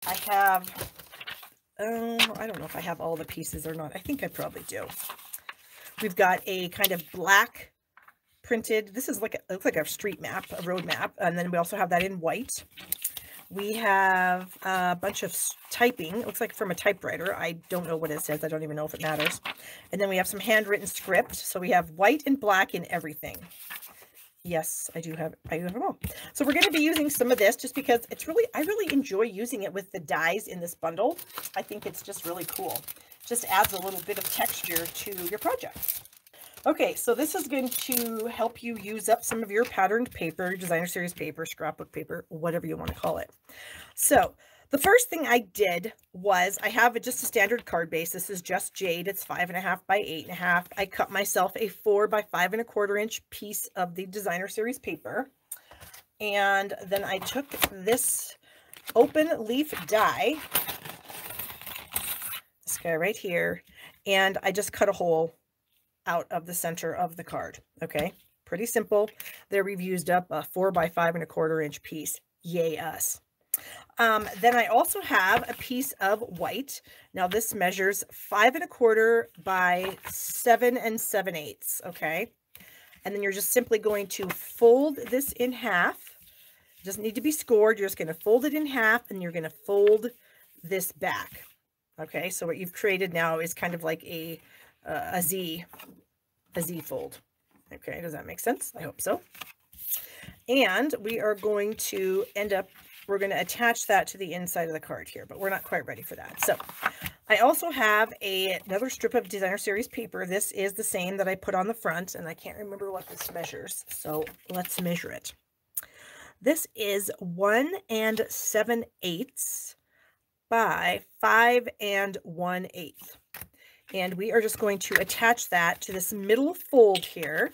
I have, I don't know if I have all the pieces or not. I think I probably do. We've got a kind of black printed, this is like it looks like a street map, a road map, and then we also have that in white. We have a bunch of typing. It looks like from a typewriter. I don't know what it says. I don't even know if it matters. And then we have some handwritten script. So we have white and black in everything. Yes, I do have them all. So we're going to be using some of this just because it's really, I really enjoy using it with the dies in this bundle. I think it's just really cool. Just adds a little bit of texture to your projects. Okay, so this is going to help you use up some of your patterned paper, designer series paper, scrapbook paper, whatever you want to call it. So the first thing I did was I have just a standard card base. This is just jade. It's 5.5 by 8.5. I cut myself a 4 by 5.25 inch piece of the designer series paper. And then I took this open leaf die, this guy right here, and I just cut a hole out of the center of the card. Okay, pretty simple. There we've used up a 4 by 5.25 inch piece. Yay us. Then I also have a piece of white. Now this measures 5.25 by 7 7/8. Okay, and then you're just simply going to fold this in half. It doesn't need to be scored. You're just going to fold it in half, and you're going to fold this back. Okay, so what you've created now is kind of like a Z fold. Okay, does that make sense? I hope so. And we are going to we're going to attach that to the inside of the card here, but we're not quite ready for that. So I also have another strip of designer series paper. This is the same that I put on the front, and I can't remember what this measures, so let's measure it. This is 1 7/8 by 5 1/8. And we are just going to attach that to this middle fold here.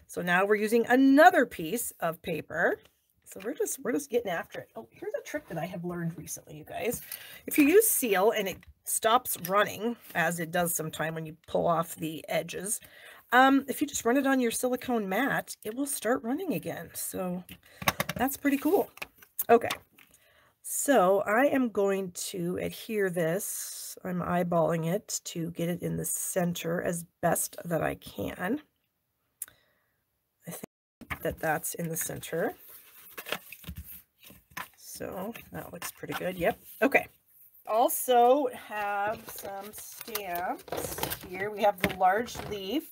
So now we're using another piece of paper. So we're just getting after it. Oh, here's a trick that I have learned recently, you guys. If you use seal and it stops running, as it does sometime when you pull off the edges, if you just run it on your silicone mat, it will start running again. So that's pretty cool. Okay. So I am going to adhere this. I'm eyeballing it to get it in the center as best that I can. I think that that's in the center. So that looks pretty good. Yep. Okay. Also have some stamps here. We have the large leaf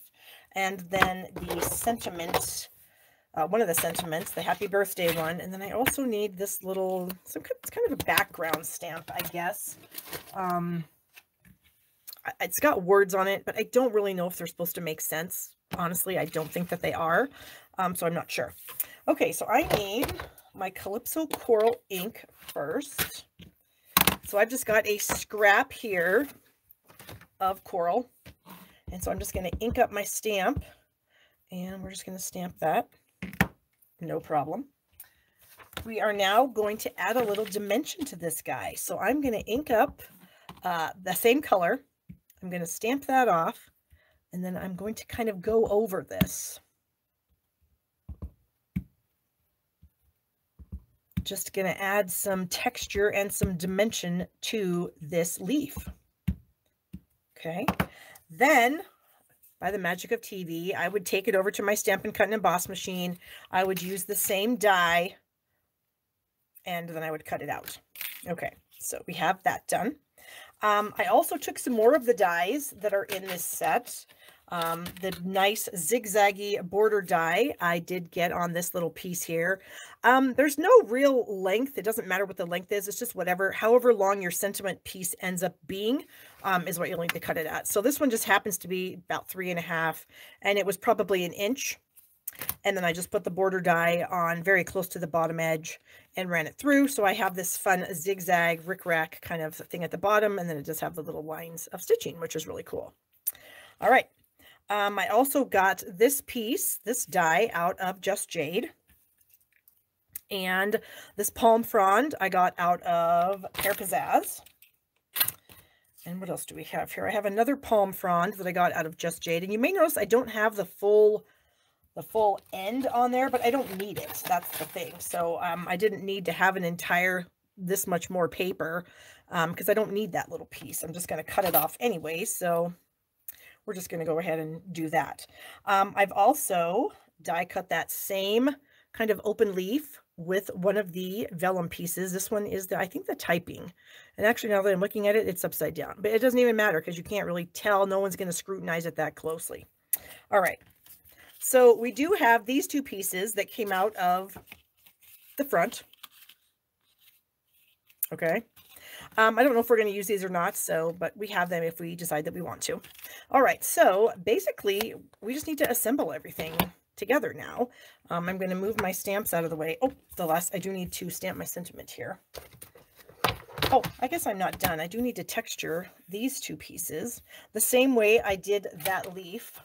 and then the sentiment. One of the sentiments, the happy birthday one. And then I also need this little, it's kind of a background stamp, I guess. It's got words on it, but I don't really know if they're supposed to make sense. Honestly, I don't think that they are. So I'm not sure. Okay, so I need my Calypso Coral ink first. So I've just got a scrap here of coral. And so I'm just going to ink up my stamp. And we're just going to stamp that. No problem. We are now going to add a little dimension to this guy. So I'm going to ink up the same color. I'm going to stamp that off, and then I'm going to kind of go over this. Just going to add some texture and some dimension to this leaf. Okay. Then, by the magic of TV, I would take it over to my Stampin' Cut and Emboss machine. I would use the same die, and then I would cut it out. Okay, so we have that done. I also took some more of the dies that are in this set. The nice zigzaggy border die I did get on this little piece here. There's no real length. It doesn't matter what the length is. It's just however long your sentiment piece ends up being is what you'll need to cut it at. So this one just happens to be about 3.5, and it was probably 1 inch. And then I just put the border die on very close to the bottom edge and ran it through. So I have this fun zigzag rickrack kind of thing at the bottom, and then it does have the little lines of stitching, which is really cool. All right. I also got this piece, this die, out of Just Jade. And this palm frond I got out of Pear Pizzazz. And what else do we have here? I have another palm frond that I got out of Just Jade. And you may notice I don't have the full end on there, but I don't need it. That's the thing. So I didn't need to have an entire this much more paper because I don't need that little piece. I'm just going to cut it off anyway. So we're just going to go ahead and do that. I've also die cut that same kind of open leaf with one of the vellum pieces. This one is I think the typing. And actually, now that I'm looking at it, it's upside down. But it doesn't even matter because you can't really tell. No one's going to scrutinize it that closely. All right. So we do have these two pieces that came out of the front. Okay. I don't know if we're going to use these or not, but we have them if we decide that we want to. All right, so basically, we just need to assemble everything together now. I'm going to move my stamps out of the way. Oh, I do need to stamp my sentiment here. Oh, I guess I'm not done. I do need to texture these two pieces the same way I did that leaf.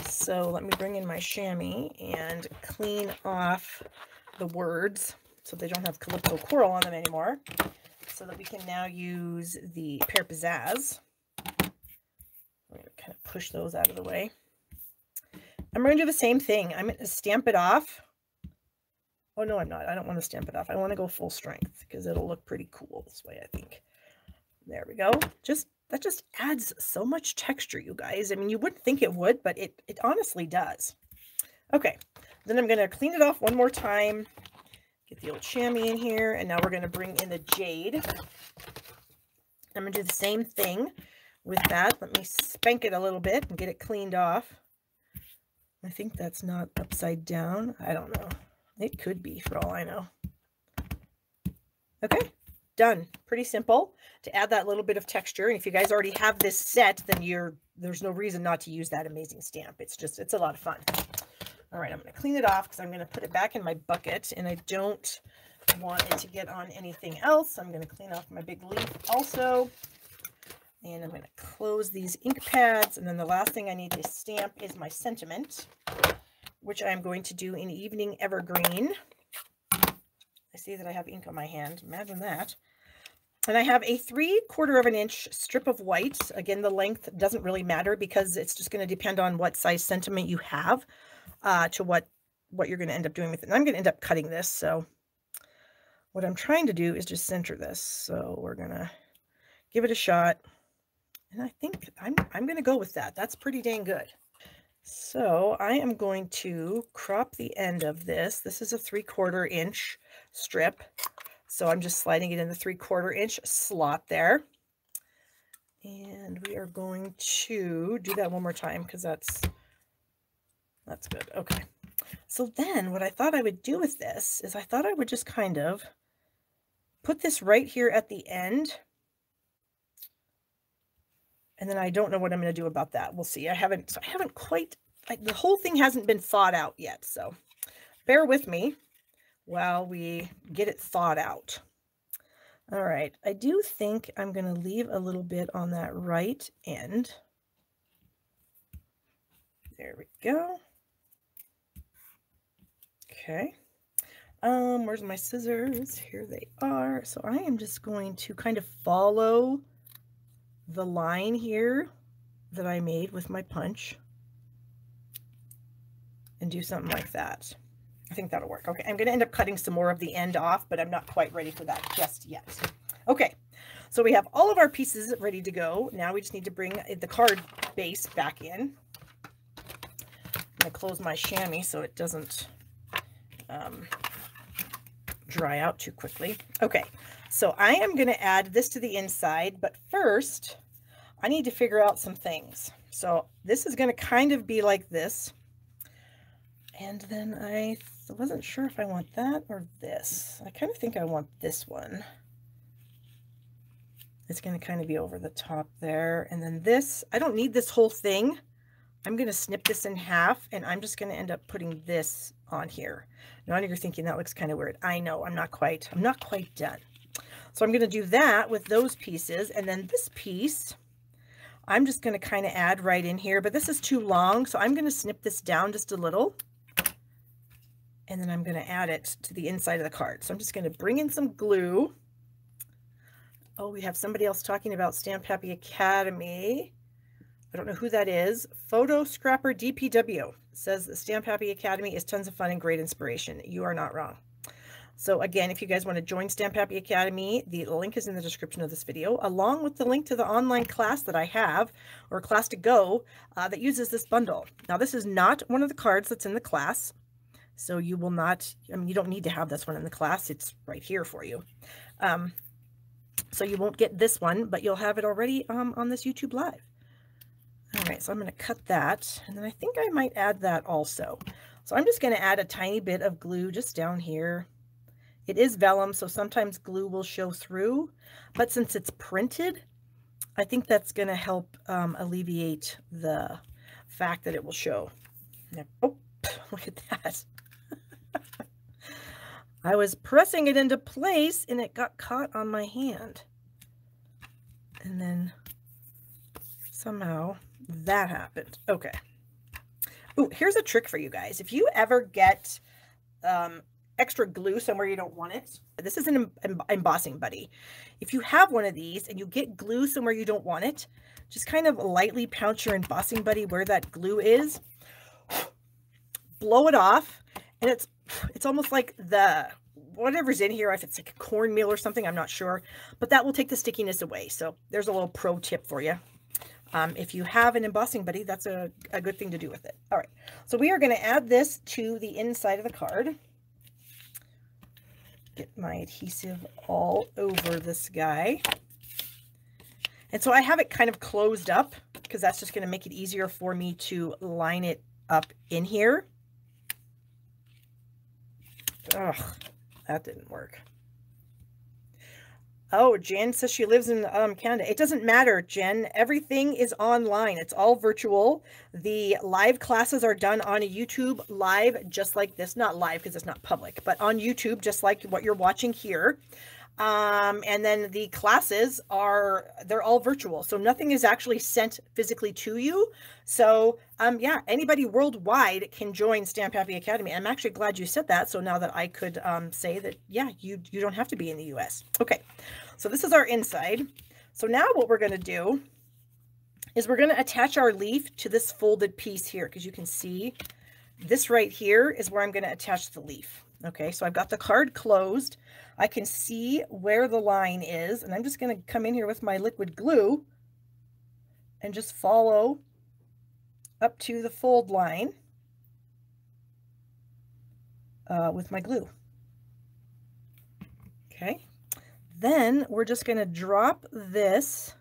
So let me bring in my chamois and clean off the words so they don't have Calypso Coral on them anymore, so that we can now use the Pear Pizzazz. I'm going to kind of push those out of the way. I'm going to do the same thing. I'm going to stamp it off. Oh, no, I'm not. I don't want to stamp it off. I want to go full strength because it'll look pretty cool this way, I think. There we go. That just adds so much texture, you guys. I mean, you wouldn't think it would, but it honestly does. Okay, then I'm going to clean it off one more time. Get the old chamois in here, and now we're going to bring in the jade. I'm going to do the same thing with that. Let me spank it a little bit and get it cleaned off. I think that's not upside down. I don't know. It could be for all I know. Okay, done. Pretty simple to add that little bit of texture. And if you guys already have this set, then there's no reason not to use that amazing stamp. It's a lot of fun. All right, I'm going to clean it off because I'm going to put it back in my bucket, and I don't want it to get on anything else. I'm going to clean off my big leaf also, and I'm going to close these ink pads, and then the last thing I need to stamp is my sentiment, which I'm going to do in Evening Evergreen. I see that I have ink on my hand. Imagine that. And I have a 3/4 of an inch strip of white. Again, the length doesn't really matter because it's just going to depend on what size sentiment you have. To what you're going to end up doing with it. And I'm going to end up cutting this. So what I'm trying to do is just center this. So we're going to give it a shot. And I think I'm going to go with that. That's pretty dang good. So I am going to crop the end of this. This is a 3/4 inch strip. So I'm just sliding it in the 3/4 inch slot there. And we are going to do that one more time because that's good. Okay. So then what I thought I would do with this is I thought I would just kind of put this right here at the end. And then I don't know what I'm going to do about that. We'll see. I haven't quite, the whole thing hasn't been thought out yet. So bear with me while we get it thought out. All right. I do think I'm going to leave a little bit on that right end. There we go. Okay. Where's my scissors? Here they are. So I am just going to kind of follow the line here that I made with my punch and do something like that. I think that'll work. Okay, I'm going to end up cutting some more of the end off, but I'm not quite ready for that just yet. Okay, so we have all of our pieces ready to go. Now we just need to bring the card base back in. I'm going to close my chamois so it doesn't dry out too quickly. Okay, so I am going to add this to the inside, but first I need to figure out some things. So this is going to kind of be like this. And then I wasn't sure if I want that or this. I kind of think I want this one. It's going to kind of be over the top there. And then this, I don't need this whole thing. I'm going to snip this in half, and I'm just going to end up putting this on here. Now you're thinking that looks kind of weird. I know, I'm not quite done. So I'm going to do that with those pieces, and then this piece, I'm just going to kind of add right in here, but this is too long, so I'm going to snip this down just a little, and then I'm going to add it to the inside of the card. So I'm just going to bring in some glue. Oh, we have somebody else talking about Stamp Happy Academy. I don't know who that is. Photo Scrapper DPW says the Stamp Happy Academy is tons of fun and great inspiration. You are not wrong. So again, if you guys want to join Stamp Happy Academy, the link is in the description of this video, along with the link to the online class that I have, or class to go, that uses this bundle. Now, this is not one of the cards that's in the class, so you will not, I mean, you don't need to have this one in the class. It's right here for you. So you won't get this one, but you'll have it already on this YouTube Live. All right, so I'm going to cut that, and then I think I might add that also. So I'm just going to add a tiny bit of glue just down here. It is vellum, so sometimes glue will show through, but since it's printed, I think that's going to help alleviate the fact that it will show. Oh, look at that. I was pressing it into place and it got caught on my hand. And then somehow that happened. Okay. Ooh, here's a trick for you guys. If you ever get extra glue somewhere you don't want it, this is an embossing buddy. If you have one of these and you get glue somewhere you don't want it, just kind of lightly pounce your embossing buddy where that glue is, blow it off, and it's almost like the whatever's in here, if it's like cornmeal or something, I'm not sure, but that will take the stickiness away. So there's a little pro tip for you. If you have an embossing buddy, that's a good thing to do with it. All right, so we are going to add this to the inside of the card. Get my adhesive all over this guy. And so I have it kind of closed up because that's just going to make it easier for me to line it up in here. Ugh, that didn't work. Oh, Jen says she lives in Canada. It doesn't matter, Jen. Everything is online. It's all virtual. The live classes are done on a YouTube live, just like this. Not live because it's not public, but on YouTube, just like what you're watching here. And then the classes they're all virtual. So nothing is actually sent physically to you. So, yeah, anybody worldwide can join Stamp Happy Academy. I'm actually glad you said that. So now that I could say that, yeah, you don't have to be in the US. Okay, so this is our inside. So now what we're going to do is we're going to attach our leaf to this folded piece here, because you can see this right here is where I'm going to attach the leaf. Okay, so I've got the card closed. I can see where the line is, and I'm just going to come in here with my liquid glue and just follow up to the fold line with my glue. Okay, then we're just going to drop this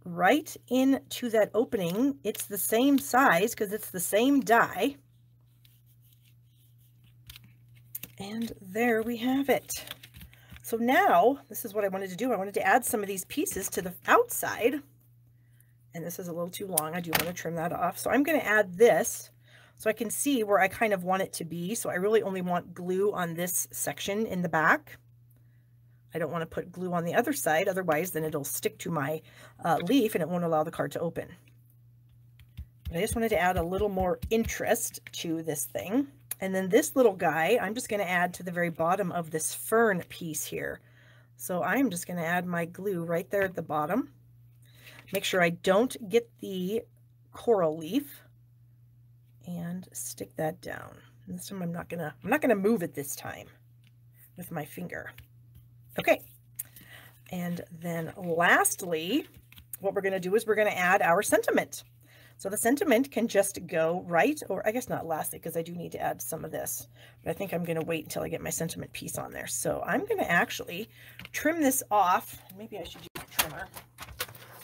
right into that opening. It's the same size because it's the same die. And there we have it. So now, this is what I wanted to do. I wanted to add some of these pieces to the outside. And this is a little too long. I do want to trim that off. So I'm going to add this so I can see where I kind of want it to be. So I really only want glue on this section in the back. I don't want to put glue on the other side. Otherwise, then it'll stick to my leaf and it won't allow the card to open. But I just wanted to add a little more interest to this thing. And then this little guy, I'm just going to add to the very bottom of this fern piece here. So I'm just going to add my glue right there at the bottom. Make sure I don't get the coral leaf and stick that down. And this time I'm not gonna move it this time with my finger. Okay. And then lastly, what we're going to do is we're going to add our sentiment. So the sentiment can just go right, or I guess not lastly, because I do need to add some of this, but I think I'm going to wait until I get my sentiment piece on there. So I'm going to actually trim this off. Maybe I should use a trimmer,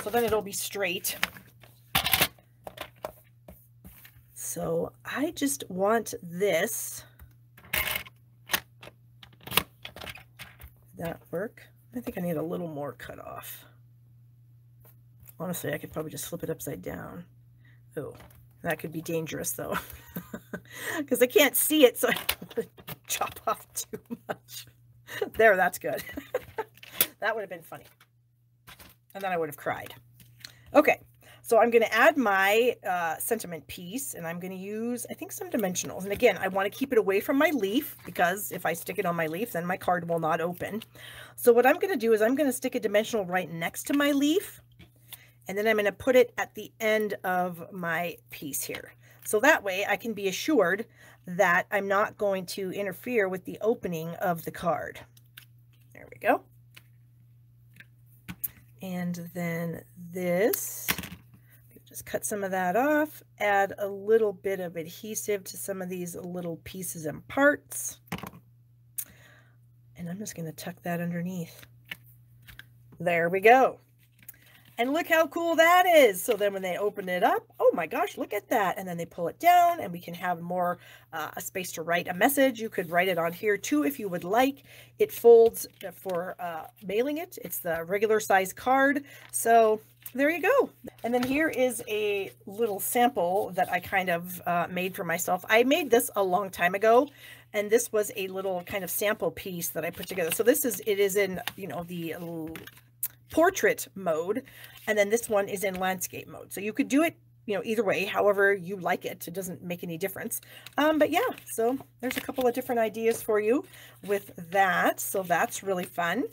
so then it'll be straight. So I just want this. Did that work? I think I need a little more cut off. Honestly, I could probably just flip it upside down. Oh, that could be dangerous though, because I can't see it, so I don't want to chop off too much. There, that's good. That would have been funny. And then I would have cried. Okay, so I'm going to add my sentiment piece, and I'm going to use, I think, some dimensionals. And again, I want to keep it away from my leaf, because if I stick it on my leaf, then my card will not open. So what I'm going to do is I'm going to stick a dimensional right next to my leaf. And then I'm going to put it at the end of my piece here. So that way I can be assured that I'm not going to interfere with the opening of the card. There we go. And then this, just cut some of that off, add a little bit of adhesive to some of these little pieces and parts. And I'm just going to tuck that underneath. There we go. And look how cool that is. So then when they open it up, oh my gosh, look at that. And then they pull it down and we can have more a space to write a message. You could write it on here too if you would like. It folds for mailing it. It's the regular size card. So there you go. And then here is a little sample that I kind of made for myself. I made this a long time ago, and this was a little kind of sample piece that I put together. So this is, it is in, you know, the portrait mode, and then this one is in landscape mode. So you could do it, you know, either way, however you like it. It doesn't make any difference. But yeah, so there's a couple of different ideas for you with that. So that's really fun.